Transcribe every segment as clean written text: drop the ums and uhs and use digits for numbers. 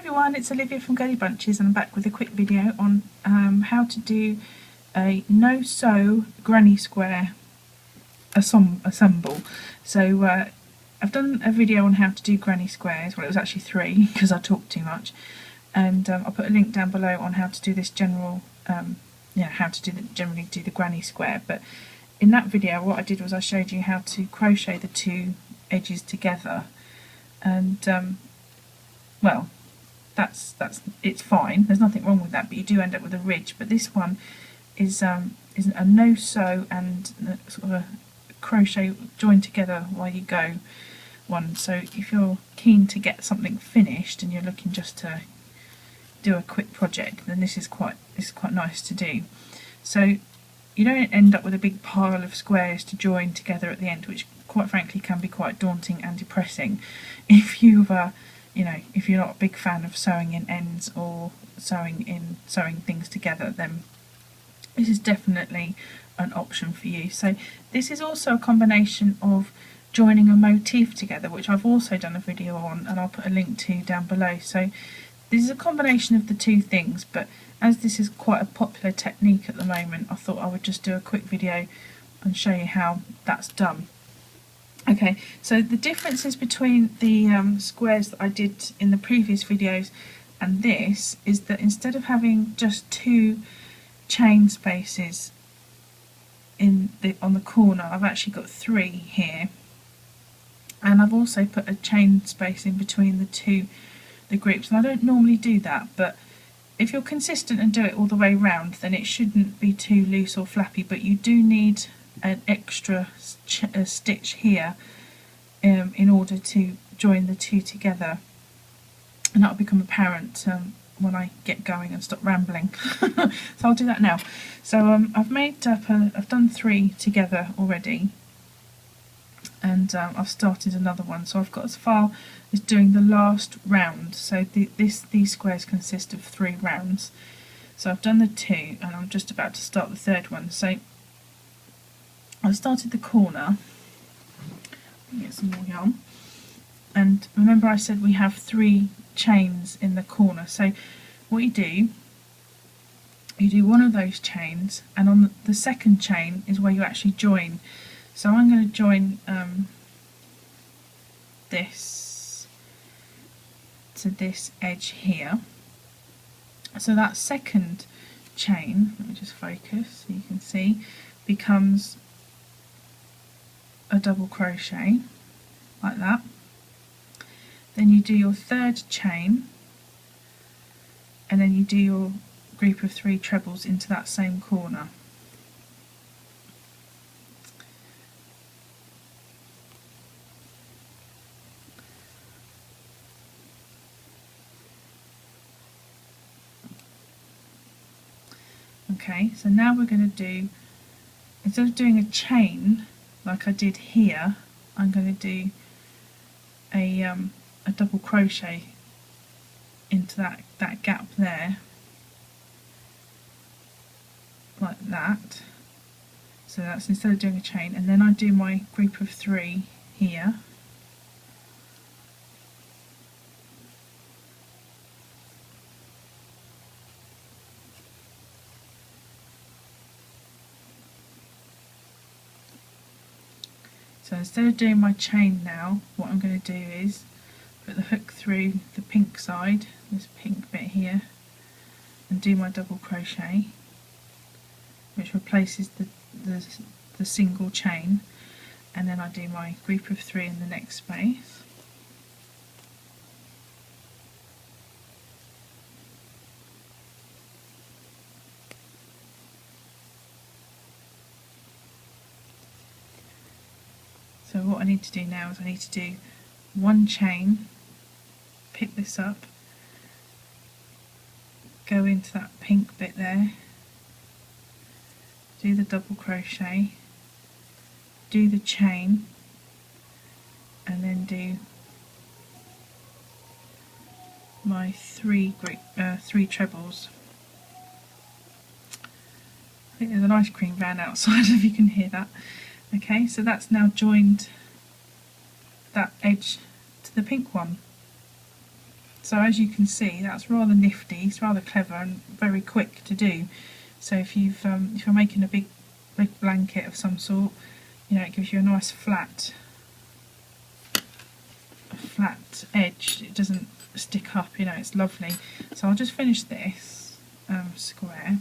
everyone, it's Olivia from Girlybunches and I'm back with a quick video on how to do a no-sew granny square assemble. So I've done a video on how to do granny squares. Well, it was actually 3 because I talked too much, and I'll put a link down below on how to do this general, how to generally do the granny square. But in that video what I did was I showed you how to crochet the 2 edges together, and well, it's fine, there's nothing wrong with that, but you do end up with a ridge. But this one is a no sew and sort of a crochet join together while you go one. So if you're keen to get something finished and you're looking just to do a quick project, then this is quite nice to do. So you don't end up with a big pile of squares to join together at the end, which quite frankly can be quite daunting and depressing if you've if you're not a big fan of sewing in ends or sewing things together. Then this is definitely an option for you. So this is also a combination of joining a motif together, which I've also done a video on and I'll put a link to down below. So this is a combination of the 2 things, but as this is quite a popular technique at the moment, I thought I would just do a quick video and show you how that's done. Okay, so the differences between the squares that I did in the previous videos and this is that instead of having just 2 chain spaces on the corner, I've actually got 3 here, and I've also put a chain space in between the groups. And I don't normally do that, but if you're consistent and do it all the way round, then it shouldn't be too loose or flappy. But you do need an extra stitch here in order to join the 2 together, and that will become apparent when I get going and stop rambling. So I'll do that now. So I've done 3 together already, and I've started another one. So I've got as far as doing the last round. So these squares consist of 3 rounds. So I've done the 2 and I'm just about to start the 3rd one. So I started the corner. Get some more yarn, and remember I said we have 3 chains in the corner. So what you do one of those chains, and on the 2nd chain is where you actually join. So I'm going to join this to this edge here. So that 2nd chain, let me just focus so you can see, becomes a double crochet like that. Then you do your 3rd chain, and then you do your group of 3 trebles into that same corner. Okay, so now we're going to do, instead of doing a chain like I did here, I'm going to do a double crochet into that gap there, like that. So that's instead of doing a chain, and then I do my group of 3 here. So instead of doing my chain now, what I'm going to do is put the hook through the pink side, this pink bit here, and do my double crochet, which replaces the single chain, and then I do my group of 3 in the next space. So what I need to do now is I need to do 1 chain, pick this up, go into that pink bit there, do the double crochet, do the chain, and then do my 3 trebles. I think there's an ice cream van outside if you can hear that. Okay, so that's now joined that edge to the pink one. So as you can see, that's rather nifty, it's rather clever and very quick to do. So if you're making a big blanket of some sort, you know, it gives you a nice flat edge. It doesn't stick up, you know, it's lovely. So I'll just finish this square.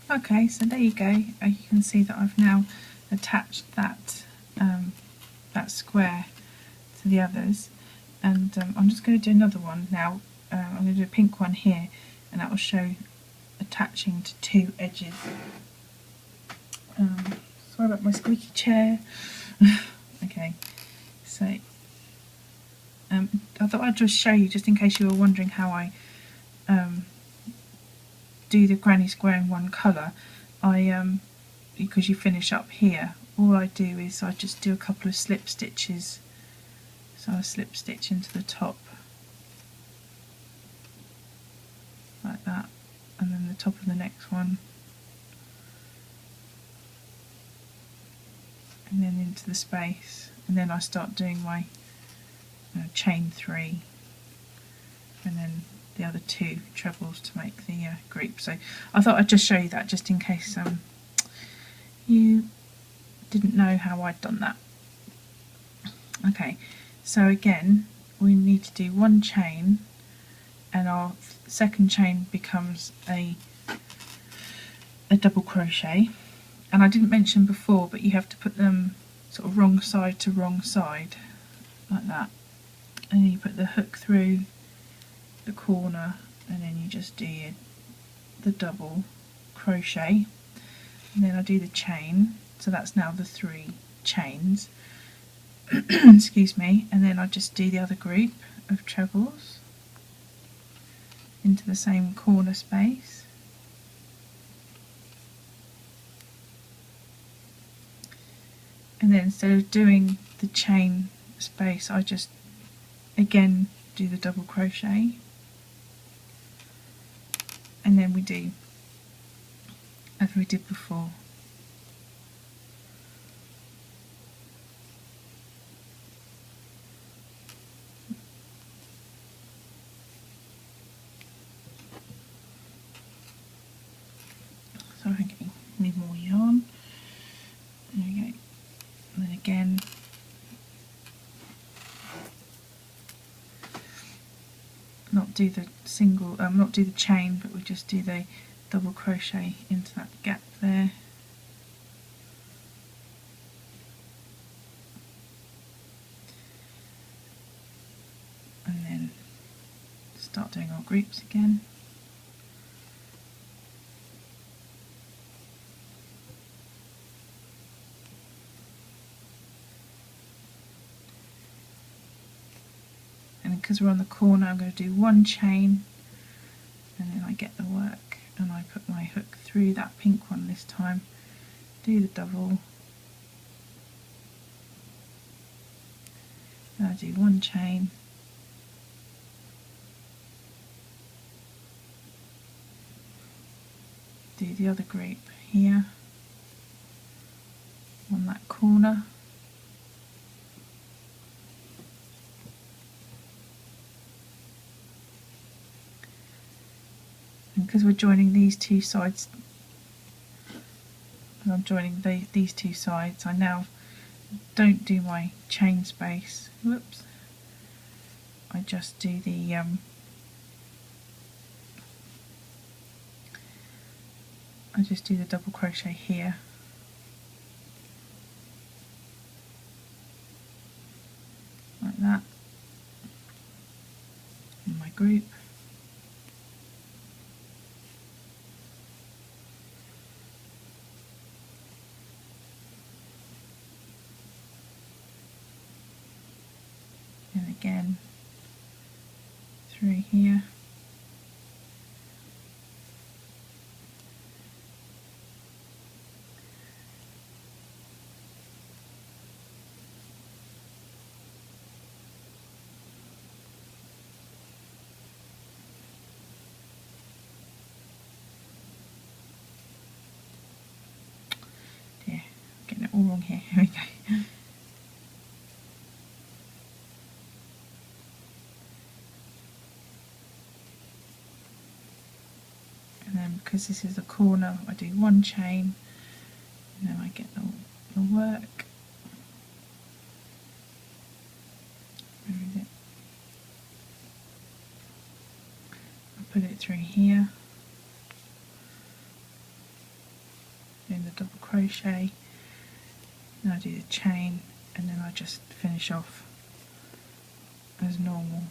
Okay, so there you go. You can see that I've now attached that that square to the others, and I'm just going to do another one now. I'm going to do a pink one here, and that will show attaching to two edges. Sorry about my squeaky chair. Okay, so I thought I'd just show you, just in case you were wondering how I do the granny square in one colour. Because you finish up here, all I do is I just do a couple of slip stitches. So I slip stitch into the top like that, and then the top of the next one, and then into the space, and then I start doing my chain 3, and then the other 2 trebles to make the group. So I thought I'd just show you that, just in case you didn't know how I'd done that. Okay, so again we need to do one chain, and our second chain becomes a double crochet. And I didn't mention before, but you have to put them sort of wrong side to wrong side like that, and then you put the hook through the corner, and then you just do the double crochet, and then I do the chain. So that's now the 3 chains. Excuse me. And then I just do the other group of trebles into the same corner space, and then instead of doing the chain space, I just again do the double crochet, and then we do as we did before. So I think I need more yarn. There we go. And then again, not do the single, not do the chain, but we just do the double crochet into that gap there. And then start doing our groups again. And because we're on the corner, I'm going to do one chain, and then I get the work, and I put my hook through that pink one this time, do the double, and I do one chain, do the other group here on that corner, and because we're joining these two sides, and I'm joining these two sides, I now don't do my chain space. Whoops! I just do the double crochet here, like that, in my group. And again through here. Yeah, getting it all wrong here. Here we go. And then because this is the corner, I do one chain, and then I get the work. Where is it? I put it through here, doing the double crochet, then I do the chain, and then I just finish off as normal.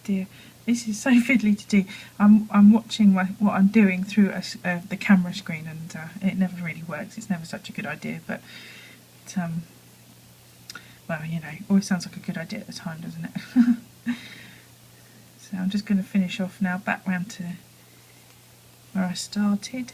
Dear, this is so fiddly to do. I'm watching what I'm doing through the camera screen, and it never really works. It's never such a good idea, but well, you know, it always sounds like a good idea at the time, doesn't it? So I'm just going to finish off now, back round to where I started.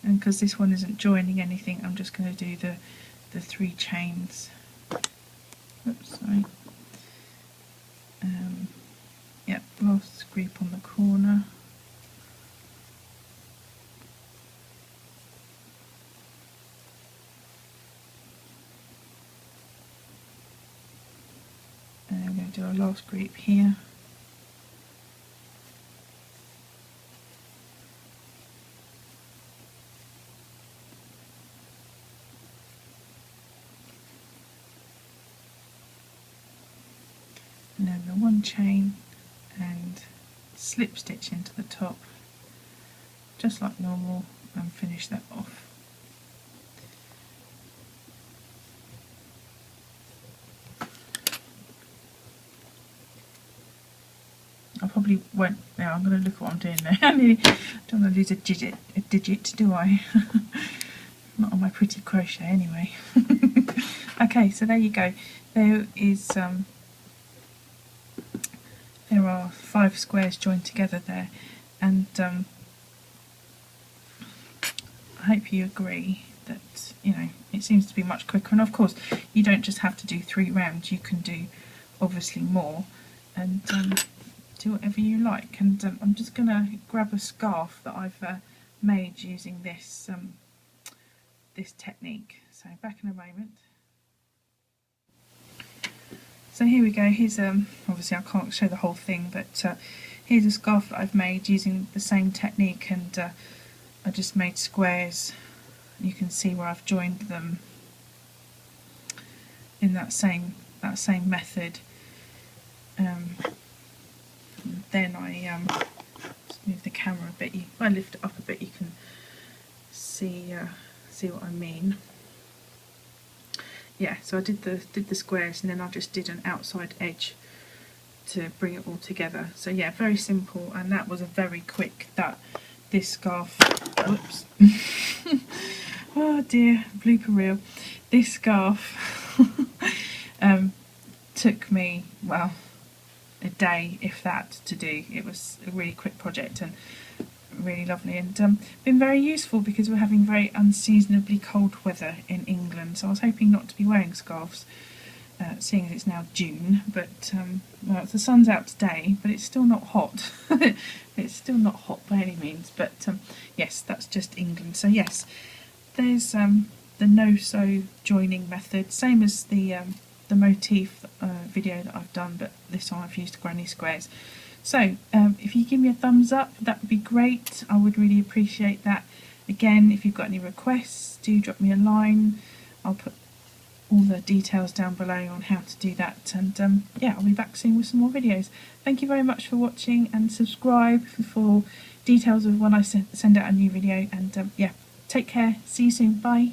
And because this one isn't joining anything, I'm just going to do the 3 chains. Oops, sorry. Yep, last group on the corner. And I'm going to do our last group here. And then the 1 chain and slip stitch into the top, just like normal, and finish that off. I probably won't. Now I'm going to look at what I'm doing there. I nearly don't want to lose a digit, do I? Not on my pretty crochet anyway. Okay, so there you go. There is there are 5 squares joined together there, and I hope you agree that, you know, it seems to be much quicker. And of course, you don't just have to do 3 rounds; you can do obviously more, and do whatever you like. And I'm just going to grab a scarf that I've made using this this technique. So back in a moment. So here we go. Here's obviously I can't show the whole thing, but here's a scarf that I've made using the same technique, and I just made squares. You can see where I've joined them in that same method. Then I just move the camera a bit. If I lift it up a bit, you can see what I mean. Yeah, so I did the squares, and then I just did an outside edge to bring it all together. So yeah, very simple, and that was a very quick. This scarf. Oops. Oh dear, blooper reel. This scarf took me, well, a day, if that, to do. It was a really quick project and really lovely, and been very useful because we're having very unseasonably cold weather in England, so I was hoping not to be wearing scarves, seeing as it's now June, but well, the sun's out today, but it's still not hot. It's still not hot by any means, but yes, that's just England. So yes, there's the no-sew joining method, same as the motif video that I've done, but this time I've used granny squares. So if you give me a thumbs up, that would be great. I would really appreciate that. Again, if you've got any requests, do drop me a line. I'll put all the details down below on how to do that. And yeah, I'll be back soon with some more videos. Thank you very much for watching, and subscribe for details of when I send out a new video. And yeah, take care. See you soon. Bye.